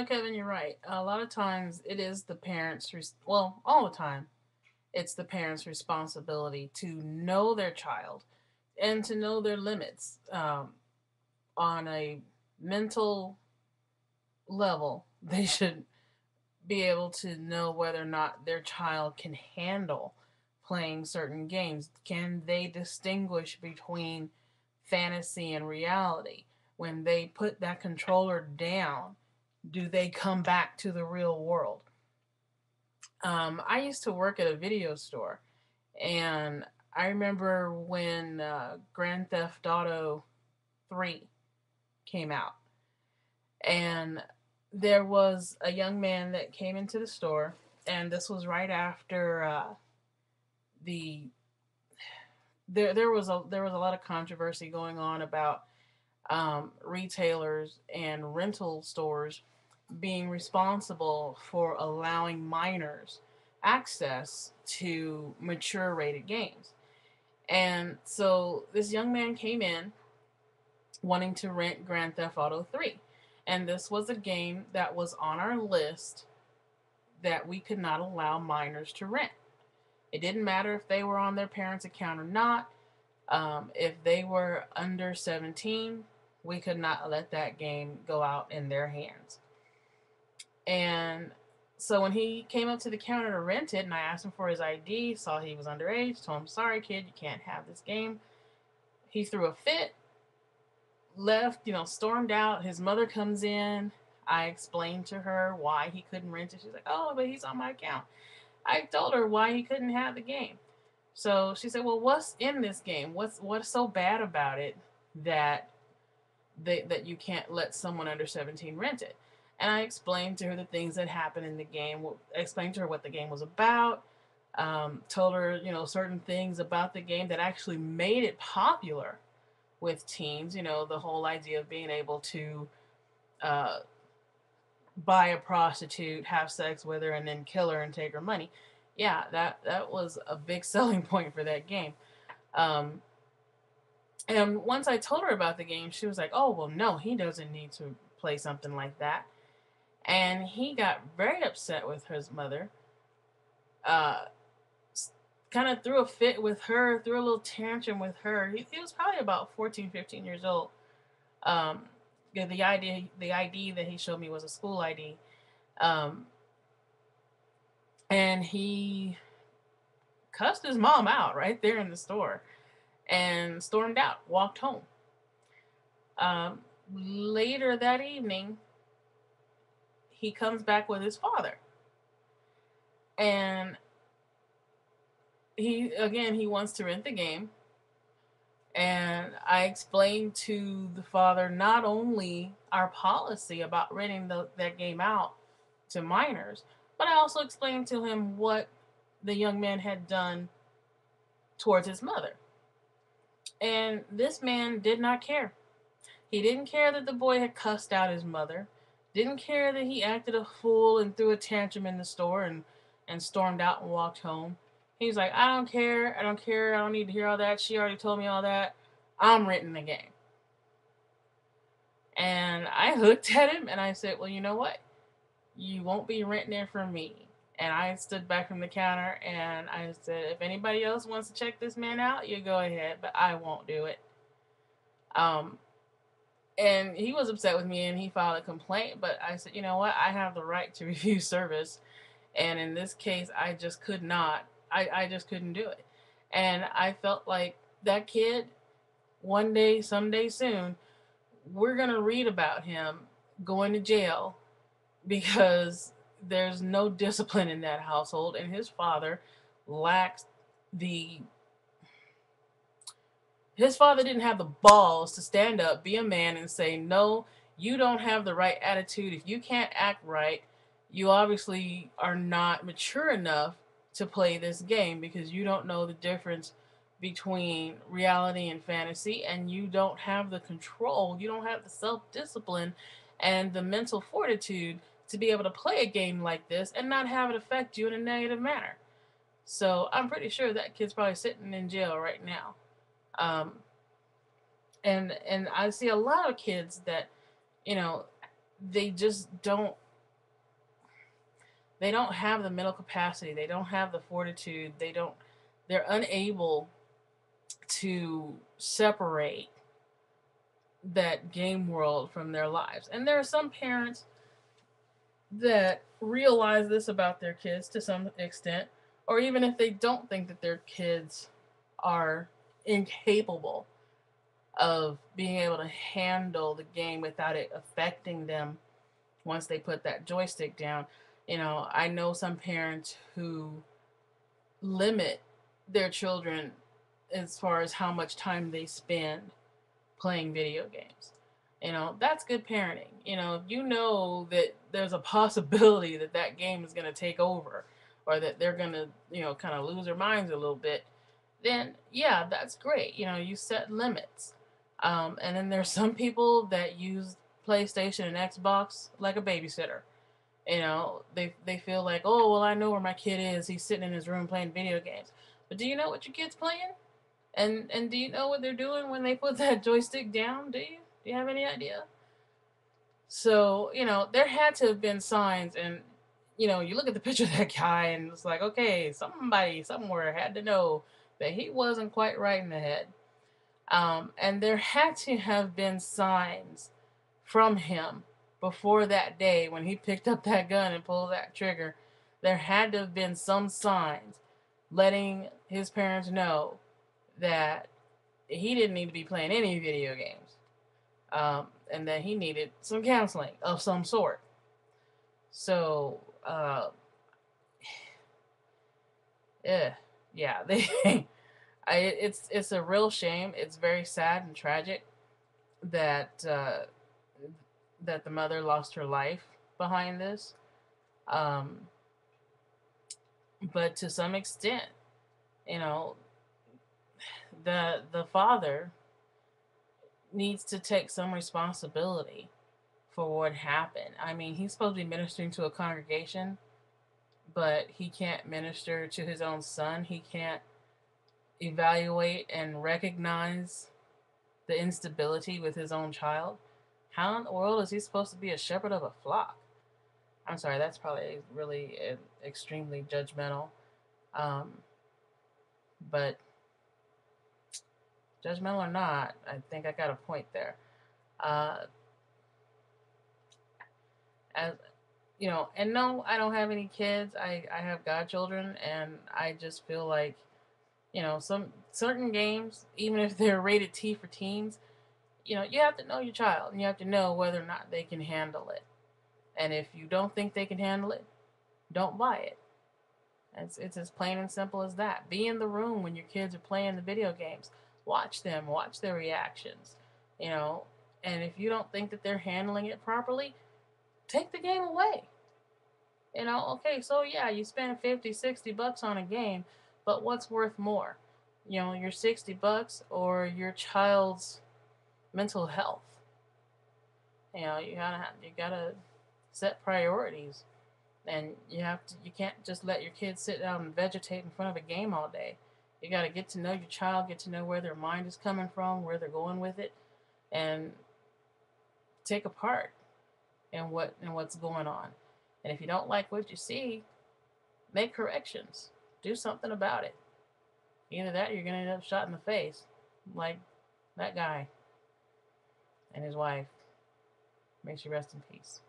Kevin, you're right. A lot of times it is the parents, well, all the time, it's the parents' responsibility to know their child and to know their limits on a mental level. They should be able to know whether or not their child can handle playing certain games. Can they distinguish between fantasy and reality? When they put that controller down, do they come back to the real world? I used to work at a video store, and I remember when Grand Theft Auto 3 came out, and there was a young man that came into the store, and this was right after the there was a lot of controversy going on about retailers and rental stores being responsible for allowing minors access to mature rated games. And so this young man came in wanting to rent Grand Theft Auto 3. And this was a game that was on our list that we could not allow minors to rent. It didn't matter if they were on their parents' account or not. If they were under 17, we could not let that game go out in their hands. And so when he came up to the counter to rent it, and I asked him for his ID, saw he was underage, told him, sorry, kid, you can't have this game. He threw a fit, left, stormed out. His mother comes in. I explained to her why he couldn't rent it. She's like, oh, but he's on my account. I told her why he couldn't have the game. So she said, well, what's in this game? What's so bad about it that that you can't let someone under 17 rent it? And I explained to her the things that happened in the game. Explained to her what the game was about. Told her, certain things about the game that actually made it popular with teens. The whole idea of being able to uh, buy a prostitute, have sex with her, and then kill her and take her money. Yeah, that was a big selling point for that game. Um, and once I told her about the game, she was like, "Oh, well, no, he doesn't need to play something like that." And he got very upset with his mother. Uh, kind of threw a fit with her, threw a little tantrum with her. He was probably about 14, 15 years old. Um, the ID that he showed me was a school ID. Um, and he cussed his mom out right there in the store and stormed out, walked home. Later that evening, he comes back with his father. And he wants to rent the game. And I explained to the father not only our policy about renting that game out to minors, but I also explained to him what the young man had done towards his mother. And this man did not care. He didn't care that the boy had cussed out his mother, didn't care that he acted a fool and threw a tantrum in the store and stormed out and walked home. He's like, I don't care, I don't care, I don't need to hear all that. She already told me all that. I'm renting the game. And I looked at him and I said, well, you know what? You won't be renting it from me. And I stood back from the counter and I said, if anybody else wants to check this man out, you go ahead, but I won't do it. Um, and he was upset with me and he filed a complaint, but I said, you know what? I have the right to refuse service. And in this case, I just could not. I just couldn't do it. And I felt like that kid, one day, someday soon, we're going to read about him going to jail because there's no discipline in that household, and his father lacks the. His father didn't have the balls to stand up, be a man, and say, no, you don't have the right attitude. If you can't act right, you obviously are not mature enough to play this game because you don't know the difference between reality and fantasy, and you don't have the control, you don't have the self discipline and the mental fortitude to be able to play a game like this and not have it affect you in a negative manner. So I'm pretty sure that kid's probably sitting in jail right now. Um, and I see a lot of kids that, you know, they just don't have the mental capacity, they don't have the fortitude, they're unable to separate that game world from their lives. And there are some parents that realize this about their kids to some extent, or even if they don't think that their kids are incapable of being able to handle the game without it affecting them once they put that joystick down. I know some parents who limit their children as far as how much time they spend playing video games. That's good parenting. If you know that there's a possibility that that game is going to take over, or that they're going to, kind of lose their minds a little bit, then yeah, that's great. You set limits. And then there's some people that use PlayStation and Xbox like a babysitter. They feel like, oh, well, I know where my kid is. He's sitting in his room playing video games. But do you know what your kid's playing? And do you know what they're doing when they put that joystick down? Do you have any idea? So, there had to have been signs, and you look at the picture of that guy and it's like, okay, somebody somewhere had to know that he wasn't quite right in the head. And there had to have been signs from him before that day when he picked up that gun and pulled that trigger. There had to have been some signs letting his parents know that he didn't need to be playing any video games, and that he needed some counseling of some sort. So, yeah, it's a real shame. It's very sad and tragic that that the mother lost her life behind this. Um, but to some extent, you know, the father needs to take some responsibility for what happened. I mean, he's supposed to be ministering to a congregation, but he can't minister to his own son. He can't evaluate and recognize the instability with his own child. How in the world is he supposed to be a shepherd of a flock? I'm sorry, that's probably really extremely judgmental. Um, but judgmental or not, I think I got a point there. Uh, as and no, I don't have any kids. I have godchildren, and I just feel like, some certain games, even if they're rated T for teens, you have to know your child, and you have to know whether or not they can handle it. And if you don't think they can handle it, don't buy it. It's as plain and simple as that. Be in the room when your kids are playing the video games. Watch them, watch their reactions, you know. And if you don't think that they're handling it properly, take the game away. Okay, so yeah, you spend 50, $60 on a game, but what's worth more? Your $60 or your child's mental health? You gotta set priorities. And you can't just let your kids sit down and vegetate in front of a game all day. You got to get to know your child, get to know where their mind is coming from, where they're going with it, and take a part in what's going on. And if you don't like what you see, make corrections. Do something about it. Either that or you're going to end up shot in the face, like that guy and his wife. May she rest in peace.